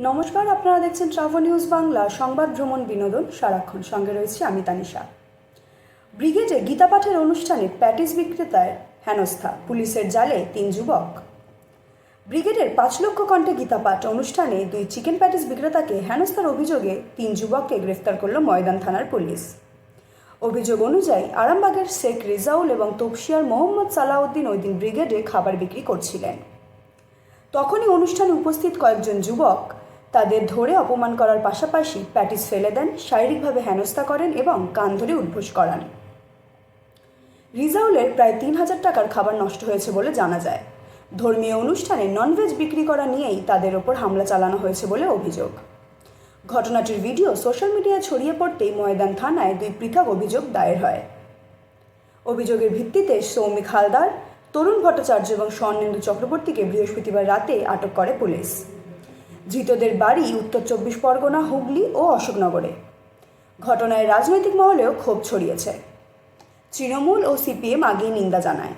নমস্কার, আপনারা দেখছেন ট্রাভেল নিউজ বাংলা সংবাদ ভ্রমণ বিনোদন সারাক্ষণ। সঙ্গে রয়েছে আমি তানিশা। ব্রিগেডে গীতা পাঠের অনুষ্ঠানে প্যাটিস বিক্রেতার হেনস্থা, পুলিশের জালে 3 যুবক। ব্রিগেডের 5 লক্ষ কণ্ঠে গীতা পাঠ অনুষ্ঠানে 2 চিকেন প্যাটিস বিক্রেতাকে হেনস্থার অভিযোগে 3 যুবককে গ্রেফতার করল ময়দান থানার পুলিশ। অভিযোগ অনুযায়ী আরামবাগের শেখ রেজাউল এবং তপসিয়ার মোহাম্মদ সালাউদ্দিন ওই দিন ব্রিগেডে খাবার বিক্রি করছিলেন। তখনই অনুষ্ঠানে উপস্থিত কয়েকজন যুবক তাদের ধরে অপমান করার পাশাপাশি প্যাটিস ফেলে দেন, শারীরিকভাবে হেনস্থা করেন এবং কান ধরে উদ্ভোস করান। রিজাউলের প্রায় 3000 টাকার খাবার নষ্ট হয়েছে বলে জানা যায়। ধর্মীয় অনুষ্ঠানে ননভেজ বিক্রি করা নিয়েই তাদের ওপর হামলা চালানো হয়েছে বলে অভিযোগ। ঘটনাটির ভিডিও সোশ্যাল মিডিয়ায় ছড়িয়ে পড়তেই ময়দান থানায় 2 পৃথক অভিযোগ দায়ের হয়। অভিযোগের ভিত্তিতে সৌমিক হালদার, তরুণ ভট্টাচার্য এবং স্বর্ণেন্দু চক্রবর্তীকে বৃহস্পতিবার রাতে আটক করে পুলিশ। ধৃতদের বাড়ি উত্তর 24 পরগনা, হুগলি ও অশোকনগরে। ঘটনায় রাজনৈতিক মহলেও ক্ষোভ ছড়িয়েছে। তৃণমূল ও সিপিএম আগেই নিন্দা জানায়।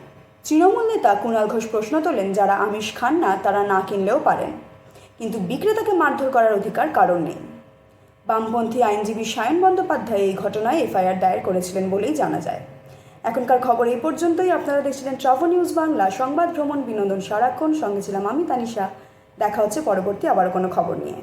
তৃণমূল নেতা কুণাল ঘোষ প্রশ্ন তোলেন, যারা আমিষ খান না তারা না কিনলেও পারেন, কিন্তু বিক্রেতাকে মারধর করার অধিকার কারণ নেই। বামপন্থী আইনজীবী সায়ন বন্দ্যোপাধ্যায় এই ঘটনায় এফআইআর দায়ের করেছিলেন বলেই জানা যায়। এখনকার খবর এই পর্যন্তই। আপনারা দেখছিলেন ট্রাভেল নিউজ বাংলা সংবাদ ভ্রমণ বিনোদন সারাক্ষণ। সঙ্গে ছিলাম আমি তানিশা। দেখা হচ্ছে পরবর্তী আবার কোনো খবর নিয়ে।